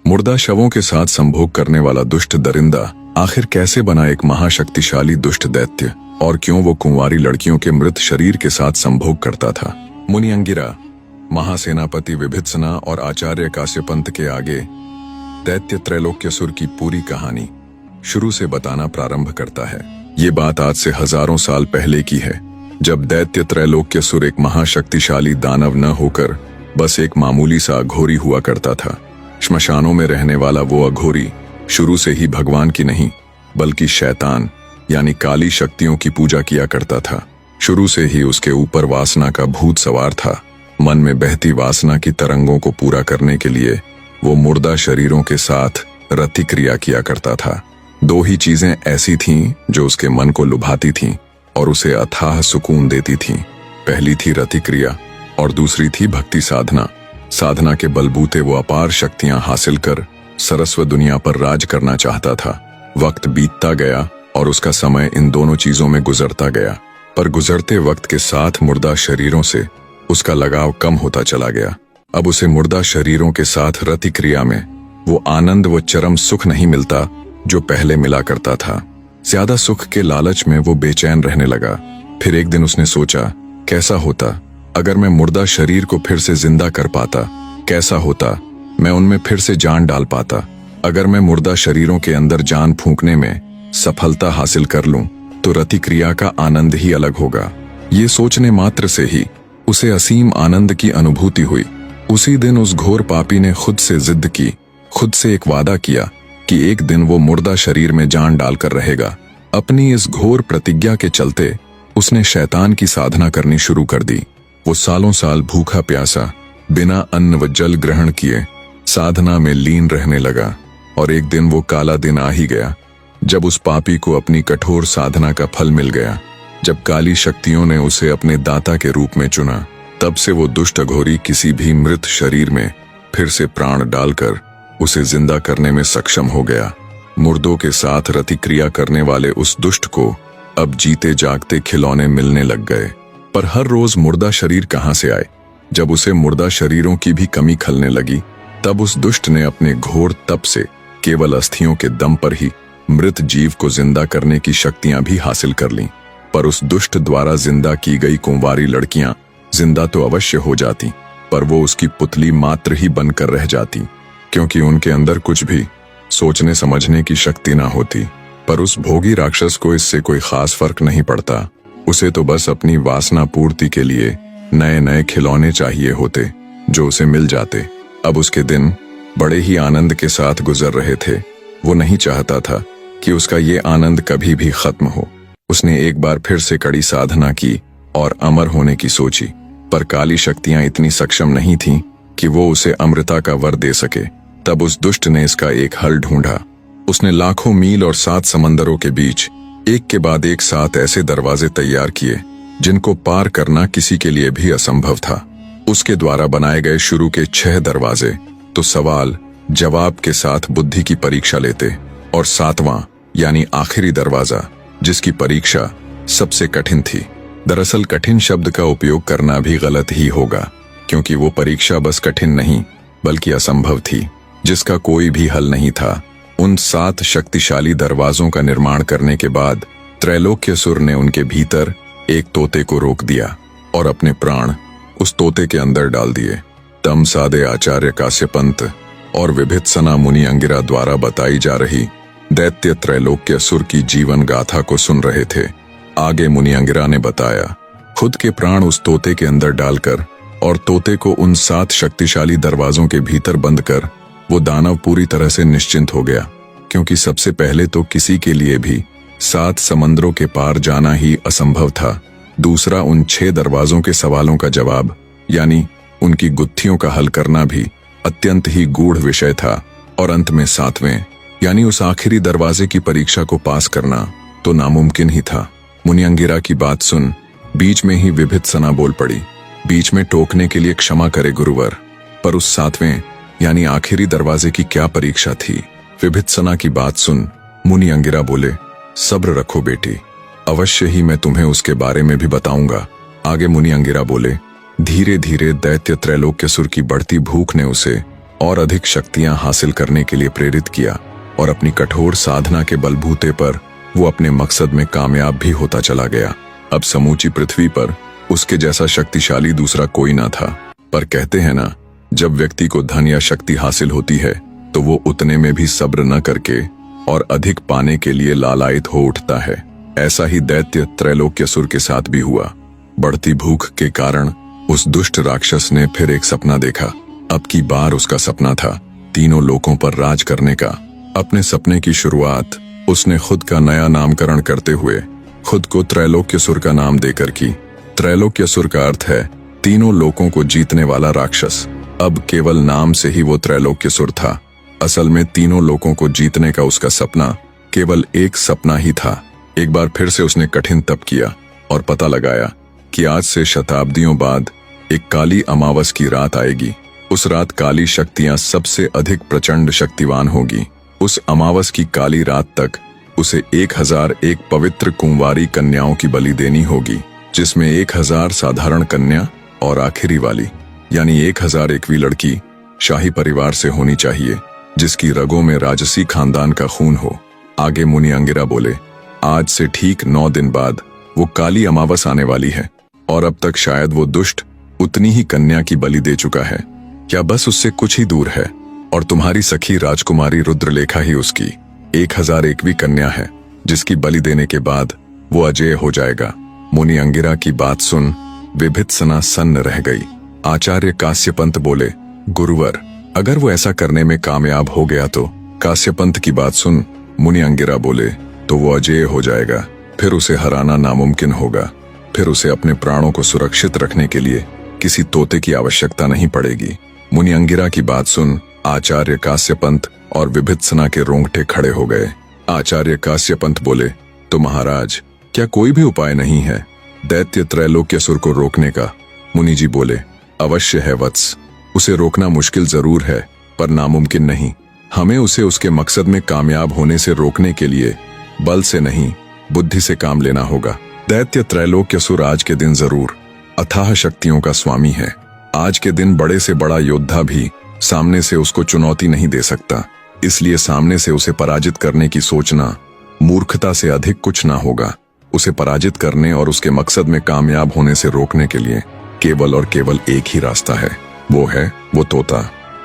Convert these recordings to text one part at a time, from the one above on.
मुर्दा शवों के साथ संभोग करने वाला दुष्ट दरिंदा आखिर कैसे बना एक महाशक्तिशाली दुष्ट दैत्य, और क्यों वो कुंवारी लड़कियों के मृत शरीर के साथ संभोग करता था। मुनि अंगिरा, महासेनापति विभित्सना और आचार्य काश्यपंत के आगे दैत्य त्रैलोक्यसुर की पूरी कहानी शुरू से बताना प्रारंभ करता है। ये बात आज से हजारों साल पहले की है, जब दैत्य त्रैलोक्यसुर एक महाशक्तिशाली दानव न होकर बस एक मामूली सा अघोरी हुआ करता था। श्मशानों में रहने वाला वो अघोरी शुरू से ही भगवान की नहीं बल्कि शैतान यानी काली शक्तियों की पूजा किया करता था। शुरू से ही उसके ऊपर वासना का भूत सवार था। मन में बहती वासना की तरंगों को पूरा करने के लिए वो मुर्दा शरीरों के साथ रति क्रिया किया करता था। दो ही चीजें ऐसी थीं जो उसके मन को लुभाती थीं और उसे अथाह सुकून देती थीं। पहली थी रति क्रिया और दूसरी थी भक्ति साधना। साधना के बलबूते वो अपार शक्तियां हासिल कर सरस्वत दुनिया पर राज करना चाहता था। वक्त बीतता गया और उसका समय इन दोनों चीजों में गुजरता गया, पर गुजरते वक्त के साथ मुर्दा शरीरों से उसका लगाव कम होता चला गया। अब उसे मुर्दा शरीरों के साथ रति क्रिया में वो आनंद व चरम सुख नहीं मिलता जो पहले मिला करता था। ज्यादा सुख के लालच में वो बेचैन रहने लगा। फिर एक दिन उसने सोचा, कैसा होता अगर मैं मुर्दा शरीर को फिर से जिंदा कर पाता, कैसा होता मैं उनमें फिर से जान डाल पाता। अगर मैं मुर्दा शरीरों के अंदर जान फूंकने में सफलता हासिल कर लूं तो रति क्रिया का आनंद ही अलग होगा। ये सोचने मात्र से ही उसे असीम आनंद की अनुभूति हुई। उसी दिन उस घोर पापी ने खुद से जिद की, खुद से एक वादा किया कि एक दिन वो मुर्दा शरीर में जान डालकर रहेगा। अपनी इस घोर प्रतिज्ञा के चलते उसने शैतान की साधना करनी शुरू कर दी। वो सालों साल भूखा प्यासा बिना अन्न व जल ग्रहण किए साधना में लीन रहने लगा, और एक दिन वो काला दिन आ ही गया जब उस पापी को अपनी कठोर साधना का फल मिल गया। जब काली शक्तियों ने उसे अपने दाता के रूप में चुना, तब से वो दुष्ट अघोरी किसी भी मृत शरीर में फिर से प्राण डालकर उसे जिंदा करने में सक्षम हो गया। मुर्दों के साथ रति क्रिया करने वाले उस दुष्ट को अब जीते जागते खिलौने मिलने लग गए। पर हर रोज मुर्दा शरीर कहां से आए? जब उसे मुर्दा शरीरों की भी कमी खलने लगी, तब उस दुष्ट ने अपने घोर तप से केवल अस्थियों के दम पर ही मृत जीव को जिंदा करने की शक्तियां भी हासिल कर लीं। पर उस दुष्ट द्वारा जिंदा की गई कुंवारी लड़कियां जिंदा तो अवश्य हो जाती, पर वो उसकी पुतली मात्र ही बनकर रह जाती, क्योंकि उनके अंदर कुछ भी सोचने समझने की शक्ति ना होती। पर उस भोगी राक्षस को इससे कोई खास फर्क नहीं पड़ता। उसे तो बस अपनी वासना पूर्ति के लिए नए नए खिलौने चाहिए होते जो उसे मिल जाते। अब उसके दिन बड़े ही आनंद के साथ गुजर रहे थे। वो नहीं चाहता था कि उसका ये आनंद कभी भी खत्म हो। उसने एक बार फिर से कड़ी साधना की और अमर होने की सोची, पर काली शक्तियां इतनी सक्षम नहीं थीं कि वो उसे अमृता का वर दे सके। तब उस दुष्ट ने इसका एक हल ढूंढा। उसने लाखों मील और 7 समंदरों के बीच एक के बाद एक 7 ऐसे दरवाजे तैयार किए जिनको पार करना किसी के लिए भी असंभव था। उसके द्वारा बनाए गए शुरू के 6 दरवाजे तो सवाल जवाब के साथ बुद्धि की परीक्षा लेते, और 7वां यानी आखिरी दरवाजा जिसकी परीक्षा सबसे कठिन थी। दरअसल कठिन शब्द का उपयोग करना भी गलत ही होगा, क्योंकि वो परीक्षा बस कठिन नहीं बल्कि असंभव थी, जिसका कोई भी हल नहीं था। उन 7 शक्तिशाली दरवाजों का निर्माण करने के बाद त्रैलोक्यसुर ने उनके भीतर एक तोते को रोक दिया और अपने प्राण उस तोते के अंदर डाल दिए। तम सादे आचार्य काश्यपंत और विभित्सना मुनि अंगिरा द्वारा बताई जा रही दैत्य त्रैलोक्यसुर की जीवन गाथा को सुन रहे थे। आगे मुनि अंगिरा ने बताया, खुद के प्राण उस तोते के अंदर डालकर और तोते को उन 7 शक्तिशाली दरवाजों के भीतर बंद कर वो दानव पूरी तरह से निश्चिंत हो गया, क्योंकि सबसे पहले तो किसी के लिए भी 7 समंदरों के पार जाना ही असंभव था। दूसरा, उन 6 दरवाजों के सवालों का जवाब यानी उनकी गुत्थियों का हल करना भी अत्यंत ही गूढ़ विषय था। और अंत में 7वें यानी उस आखिरी दरवाजे की परीक्षा को पास करना तो नामुमकिन ही था। मुनि अंगिरा की बात सुन बीच में ही विभित्सना बोल पड़ी, बीच में टोकने के लिए क्षमा करे गुरुवर, पर उस 7वें यानी आखिरी दरवाजे की क्या परीक्षा थी? विभित्सना की बात सुन मुनि अंगिरा बोले, सब्र रखो बेटी, अवश्य ही मैं तुम्हें उसके बारे में भी बताऊंगा। आगे मुनि अंगिरा बोले, धीरे धीरे दैत्य त्रैलोक्यसुर की बढ़ती भूख ने उसे और अधिक शक्तियां हासिल करने के लिए प्रेरित किया और अपनी कठोर साधना के बलबूते पर वो अपने मकसद में कामयाब भी होता चला गया। अब समूची पृथ्वी पर उसके जैसा शक्तिशाली दूसरा कोई ना था। पर कहते हैं ना, जब व्यक्ति को धन या शक्ति हासिल होती है तो वो उतने में भी सब्र न करके और अधिक पाने के लिए लालायित हो उठता है। ऐसा ही दैत्य त्रैलोक्यसुर के साथ भी हुआ। बढ़ती भूख के कारण उस दुष्ट राक्षस ने फिर एक सपना देखा। अब की बार उसका सपना था तीनों लोकों पर राज करने का। अपने सपने की शुरुआत उसने खुद का नया नामकरण करते हुए खुद को त्रैलोक्यसुर का नाम देकर की। त्रैलोक्यसुर का अर्थ है तीनों लोकों को जीतने वाला राक्षस। अब केवल नाम से ही वो त्रैलोक्यसुर था। असल में तीनों लोकों को जीतने का उसका सपना केवल एक सपना ही था। एक बार फिर से उसने कठिन तप किया और पता लगाया कि आज से शताब्दियों बाद एक काली अमावस की रात आएगी। उस रात काली शक्तियां सबसे अधिक प्रचंड शक्तिवान होगी। उस अमावस की काली रात तक उसे 1001 पवित्र कुंवारी कन्याओं की बलि देनी होगी, जिसमें 1000 साधारण कन्या और आखिरी वाली यानी 1001वीं लड़की शाही परिवार से होनी चाहिए, जिसकी रगों में राजसी खानदान का खून हो। आगे मुनि अंगिरा बोले, आज से ठीक 9 दिन बाद वो काली अमावस आने वाली है और अब तक शायद वो दुष्ट उतनी ही कन्या की बलि दे चुका है या बस उससे कुछ ही दूर है, और तुम्हारी सखी राजकुमारी रुद्रलेखा ही उसकी 1001वीं कन्या है, जिसकी बलि देने के बाद वो अजेय हो जाएगा। मुनि अंगिरा की बात सुन विभित्सना सन्न रह गई। आचार्य काश्यपंत बोले, गुरुवर, अगर वो ऐसा करने में कामयाब हो गया तो? काश्यपंत की बात सुन मुनि अंगिरा बोले, तो वो अजेय हो जाएगा, फिर उसे हराना नामुमकिन होगा। फिर उसे अपने प्राणों को सुरक्षित रखने के लिए किसी तोते की आवश्यकता नहीं पड़ेगी। मुनि अंगिरा की बात सुन आचार्य काश्यपंत और विभित्सना के रोंगटे खड़े हो गए। आचार्य काश्यपंत बोले, तो महाराज, क्या कोई भी उपाय नहीं है दैत्य त्रैलोक्यसुर को रोकने का? मुनि जी बोले, अवश्य है वत्स, उसे रोकना मुश्किल जरूर है पर नामुमकिन नहीं। हमें उसे उसके मकसद में कामयाब होने से रोकने के लिए बल से नहीं बुद्धि से काम लेना होगा। दैत्य त्रैलोक्यसुर आज के दिन जरूर अथाह शक्तियों का स्वामी है। आज के दिन बड़े से बड़ा योद्धा भी सामने से उसको चुनौती नहीं दे सकता, इसलिए सामने से उसे पराजित करने की सोचना मूर्खता से अधिक कुछ ना होगा। उसे पराजित करने और उसके मकसद में कामयाब होने से रोकने के लिए केवल और केवल एक ही रास्ता है, वो है वो तोता।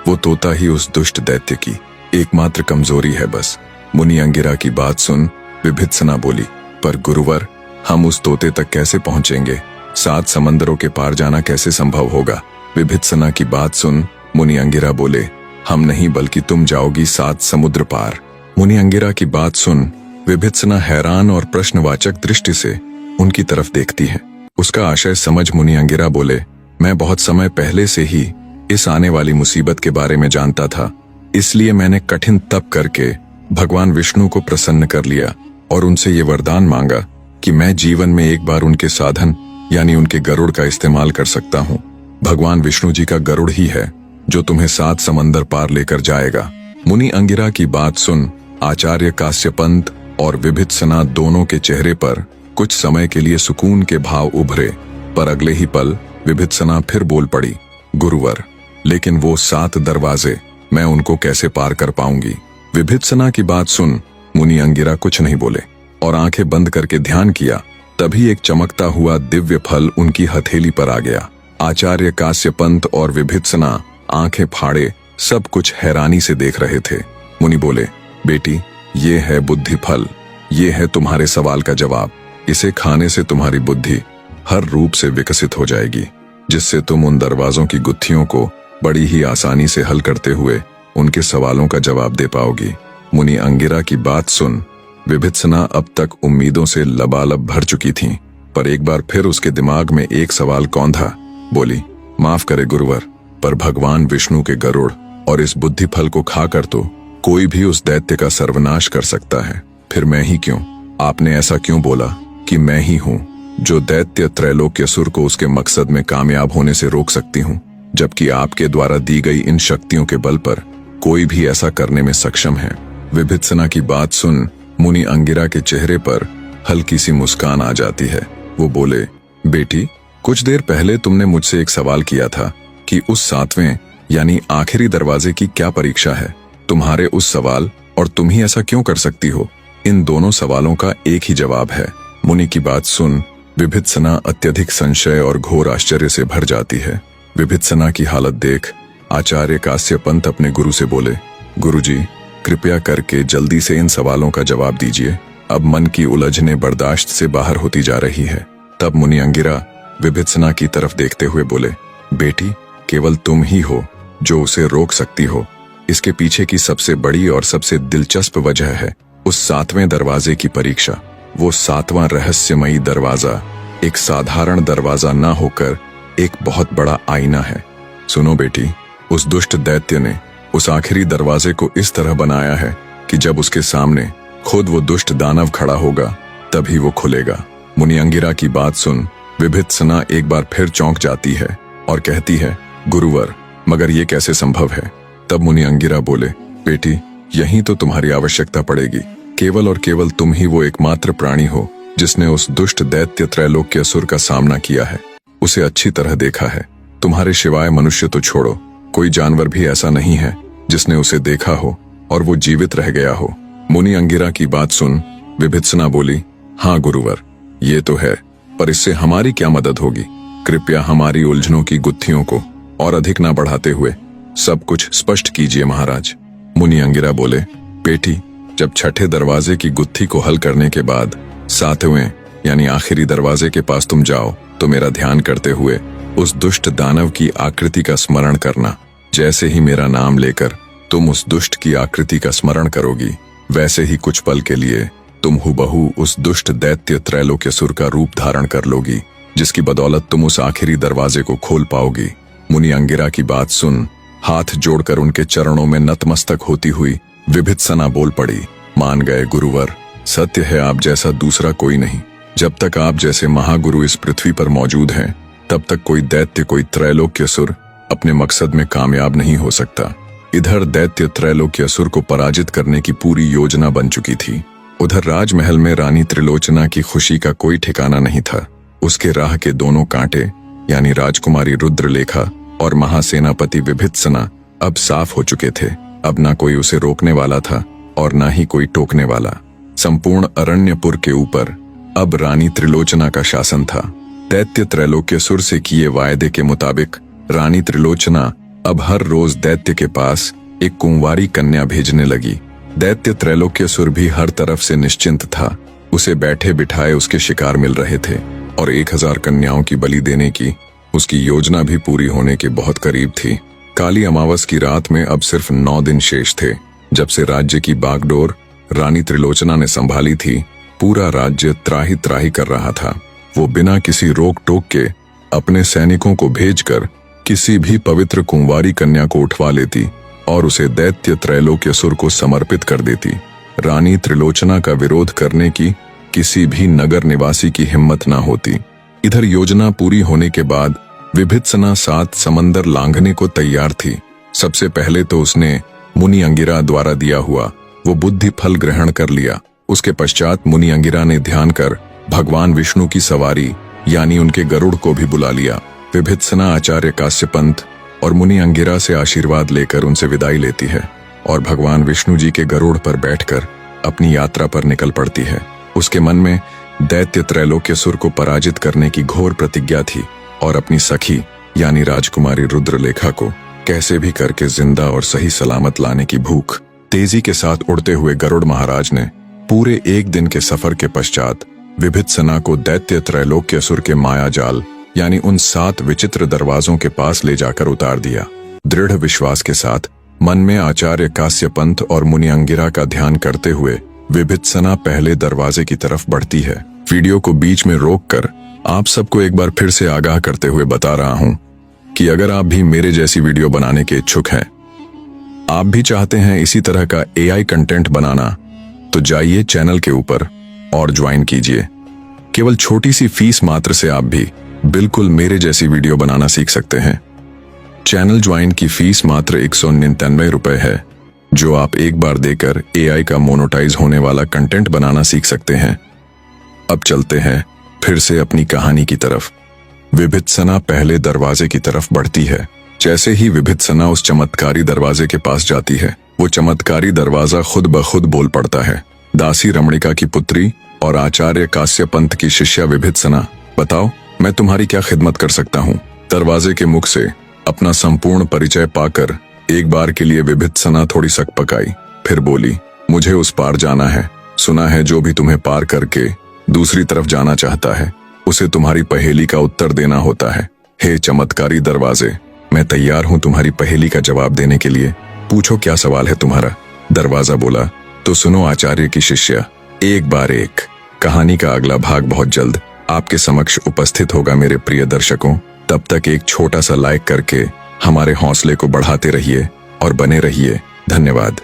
वो तोता ही उस दुष्ट दैत्य की एकमात्र कमजोरी है बस। मुनि अंगिरा की बात सुन विभित्सना बोली, पर गुरुवर, हम उस तोते तक कैसे पहुंचेंगे? 7 समंदरों के पार जाना कैसे संभव होगा? विभित्सना की बात सुन मुनि अंगिरा बोले, हम नहीं बल्कि तुम जाओगी 7 समुद्र पार। मुनि अंगिरा की बात सुन विभित्सना हैरान और प्रश्नवाचक दृष्टि से उनकी तरफ देखती है। उसका आशय समझ मुनि अंगिरा बोले, मैं बहुत समय पहले से ही इस आने वाली मुसीबत के बारे में जानता था, इसलिए मैंने कठिन तप करके भगवान विष्णु को प्रसन्न कर लिया और उनसे ये वरदान मांगा कि मैं जीवन में एक बार उनके साधन यानी उनके गरुड़ का इस्तेमाल कर सकता हूँ। भगवान विष्णु जी का गरुड़ ही है जो तुम्हें 7 समंदर पार लेकर जाएगा। मुनि अंगिरा की बात सुन आचार्य काश्यपंत और विभित्सना दोनों के चेहरे पर कुछ समय के लिए सुकून के भाव उभरे, पर अगले ही पल विभित्सना फिर बोल पड़ी, गुरुवर, लेकिन वो 7 दरवाजे मैं उनको कैसे पार कर पाऊंगी? विभित्सना की बात सुन मुनि अंगिरा कुछ नहीं बोले और आंखें बंद करके ध्यान किया। तभी एक चमकता हुआ दिव्य फल उनकी हथेली पर आ गया। आचार्य काश्यपंत और विभित्सना आंखें फाड़े सब कुछ हैरानी से देख रहे थे। मुनि बोले, बेटी, ये है बुद्धि फल, ये है तुम्हारे सवाल का जवाब। इसे खाने से तुम्हारी बुद्धि हर रूप से विकसित हो जाएगी, जिससे तुम उन दरवाजों की गुत्थियों को बड़ी ही आसानी से हल करते हुए उनके सवालों का जवाब दे पाओगी। मुनि अंगिरा की बात सुन विभित्सना अब तक उम्मीदों से लबालब भर चुकी थी, पर एक बार फिर उसके दिमाग में एक सवाल कौंधा। बोली, माफ करे गुरुवर, पर भगवान विष्णु के गरुड़ और इस बुद्धि फल को खाकर तो कोई भी उस दैत्य का सर्वनाश कर सकता है, फिर मैं ही क्यों? आपने ऐसा क्यों बोला कि मैं ही हूँ जो दैत्य त्रैलोक्यसुर को उसके मकसद में कामयाब होने से रोक सकती हूँ, जबकि आपके द्वारा दी गई इन शक्तियों के बल पर कोई भी ऐसा करने में सक्षम है? विभित्सना की बात सुन मुनि अंगिरा के चेहरे पर हल्की सी मुस्कान आ जाती है। वो बोले, बेटी, कुछ देर पहले तुमने मुझसे एक सवाल किया था कि उस 7वें यानी आखिरी दरवाजे की क्या परीक्षा है? तुम्हारे उस सवाल और तुम ही ऐसा क्यों कर सकती हो, इन दोनों सवालों का एक ही जवाब है। मुनि की बात सुन विभित्सना अत्यधिक संशय और घोर आश्चर्य से भर जाती है। विभित्सना की हालत देख आचार्य काश्यपंत अपने गुरु से बोले, गुरुजी, कृपया करके जल्दी से इन सवालों का जवाब दीजिए। अब मन की उलझने बर्दाश्त से बाहर होती जा रही है। तब मुनि अंगिरा विभित्सना की तरफ देखते हुए बोले, बेटी, केवल तुम ही हो जो उसे रोक सकती हो। इसके पीछे की सबसे बड़ी और सबसे दिलचस्प वजह है उस 7वें दरवाजे की परीक्षा। वो 7वां रहस्यमयी दरवाजा एक साधारण दरवाजा ना होकर एक बहुत बड़ा आईना है। सुनो बेटी, उस दुष्ट दैत्य ने उस आखिरी दरवाजे को इस तरह बनाया है कि जब उसके सामने खुद वो दुष्ट दानव खड़ा होगा तभी वो खुलेगा। मुनि अंगिरा की बात सुन विभित्सना एक बार फिर चौंक जाती है और कहती है, गुरुवर, मगर ये कैसे संभव है? तब मुनि अंगिरा बोले, बेटी, यही तो तुम्हारी आवश्यकता पड़ेगी। केवल और केवल तुम ही वो एकमात्र प्राणी हो जिसने उस दुष्ट दैत्य त्रैलोक्य असुर का सामना किया है, उसे अच्छी तरह देखा है। तुम्हारे सिवाय मनुष्य तो छोड़ो, कोई जानवर भी ऐसा नहीं है जिसने उसे देखा हो और वो जीवित रह गया हो। मुनि अंगिरा की बात सुन विभित्सना बोली, हाँ गुरुवर, ये तो है, पर इससे हमारी क्या मदद होगी? कृपया हमारी उलझनों की गुत्थियों को और अधिक ना बढ़ाते हुए सब कुछ स्पष्ट कीजिए महाराज। मुनि अंगिरा बोले, बेटी, जब छठे दरवाजे की गुत्थी को हल करने के बाद 7वें यानी आखिरी दरवाजे के पास तुम जाओ तो मेरा ध्यान करते हुए उस दुष्ट दानव की आकृति का स्मरण करना। जैसे ही मेरा नाम लेकर तुम उस दुष्ट की आकृति का स्मरण करोगी, वैसे ही कुछ पल के लिए तुम हुबहू उस दुष्ट दैत्य त्रैलोक्यसुर का रूप धारण कर लोगी, जिसकी बदौलत तुम उस आखिरी दरवाजे को खोल पाओगी। मुनि अंगिरा की बात सुन हाथ जोड़कर उनके चरणों में नतमस्तक होती हुई विभित्सना बोल पड़ी, मान गए गुरुवर, सत्य है आप जैसा दूसरा कोई नहीं। जब तक आप जैसे महागुरु इस पृथ्वी पर मौजूद हैं, तब तक कोई दैत्य, कोई त्रैलोक्यसुर अपने मकसद में कामयाब नहीं हो सकता। इधर दैत्य त्रैलोक्यसुर को पराजित करने की पूरी योजना बन चुकी थी। उधर राजमहल में रानी त्रिलोचना की खुशी का कोई ठिकाना नहीं था। उसके राह के दोनों कांटे यानी राजकुमारी रुद्रलेखा और महासेनापति विभित्सना अब साफ हो चुके थे। अब ना कोई उसे रोकने वाला था और ना ही कोई टोकने वाला। संपूर्ण अरण्यपुर के ऊपर अब रानी त्रिलोचना का शासन था। दैत्य त्रैलोक्यसुर से किए वायदे के मुताबिक रानी त्रिलोचना अब हर रोज दैत्य के पास एक कुंवारी कन्या भेजने लगी। दैत्य त्रैलोक्यसुर भी हर तरफ से निश्चिंत था। उसे बैठे बिठाए उसके शिकार मिल रहे थे और 1000 कन्याओं की बलि देने की उसकी योजना भी पूरी होने के बहुत करीब थी। काली अमावस की रात में अब सिर्फ 9 दिन शेष थे। जब से राज्य की बागडोर रानी त्रिलोचना ने संभाली थी, पूरा राज्य त्राही त्राही कर रहा था। वो बिना किसी रोक टोक के अपने सैनिकों को भेजकर किसी भी पवित्र कुंवारी कन्या को उठवा लेती और उसे दैत्य त्रैलोक्यसुर को समर्पित कर देती। रानी त्रिलोचना का विरोध करने की किसी भी नगर निवासी की हिम्मत ना होती। इधर योजना पूरी होने के बाद विभित्सना 7 समंदर लांघने को तैयार थी। सबसे पहले तो उसने मुनि अंगिरा द्वारा दिया हुआ वो बुद्धि फल ग्रहण कर लिया। उसके पश्चात मुनि अंगिरा ने ध्यान कर भगवान विष्णु की सवारी यानी उनके गरुड़ को भी बुला लिया। विभित्सना आचार्य काश्यपंत और मुनि अंगिरा से आशीर्वाद लेकर उनसे विदाई लेती है और भगवान विष्णु जी के गरुड़ पर बैठकर अपनी यात्रा पर निकल पड़ती है। उसके मन में दैत्य त्रैलोक्यसुर को पराजित करने की घोर प्रतिज्ञा थी और अपनी सखी यानी राजकुमारी रुद्रलेखा को कैसे भी करके जिंदा और सही सलामत लाने की भूख। तेजी के साथ उड़ते हुए गरुड़ महाराज ने पूरे 1 दिन के सफर के पश्चात विभित्सना को दैत्य त्रैलोक्यसुर के माया जाल यानी उन 7 विचित्र दरवाजों के पास ले जाकर उतार दिया। दृढ़ विश्वास के साथ मन में आचार्य काश्यपंत और मुनि अंगिरा का ध्यान करते हुए विभित्सना पहले दरवाजे की तरफ बढ़ती है। वीडियो को बीच में रोककर आप सबको एक बार फिर से आगाह करते हुए बता रहा हूं कि अगर आप भी मेरे जैसी वीडियो बनाने के इच्छुक हैं, आप भी चाहते हैं इसी तरह का AI कंटेंट बनाना, तो जाइए चैनल के ऊपर और ज्वाइन कीजिए। केवल छोटी सी फीस मात्र से आप भी बिल्कुल मेरे जैसी वीडियो बनाना सीख सकते हैं। चैनल ज्वाइन की फीस मात्र 199 रुपए है, जो आप एक बार देकर AI का मोनेटाइज होने वाला कंटेंट बनाना सीख सकते हैं। अब चलते हैं फिर से अपनी कहानी की तरफ। विभित्सना पहले दरवाजे की तरफ बढ़ती है। जैसे ही विभित्सना उस चमत्कारी दरवाजे के पास जाती है, वो चमत्कारी दरवाजा खुद ब खुद बोल पड़ता है। दासी रमणिका की पुत्री और आचार्य काश्यप पंत की शिष्या विभित्सना, बताओ मैं तुम्हारी क्या खिदमत कर सकता हूँ। दरवाजे के मुख से अपना संपूर्ण परिचय पाकर एक बार के लिए विभित्सना थोड़ी सकपकाई, फिर बोली, मुझे उस पार जाना है। सुना है जो भी तुम्हें पार करके दूसरी तरफ जाना चाहता है, उसे तुम्हारी पहेली का उत्तर देना होता है। हे चमत्कारी दरवाजे, मैं तैयार हूँ तुम्हारी पहेली का जवाब देने के लिए। पूछो क्या सवाल है तुम्हारा। दरवाजा बोला, तो सुनो आचार्य की शिष्या, एक बार एक। कहानी का अगला भाग बहुत जल्द आपके समक्ष उपस्थित होगा मेरे प्रिय दर्शकों। तब तक एक छोटा सा लाइक करके हमारे हौसले को बढ़ाते रहिए और बने रहिए। धन्यवाद।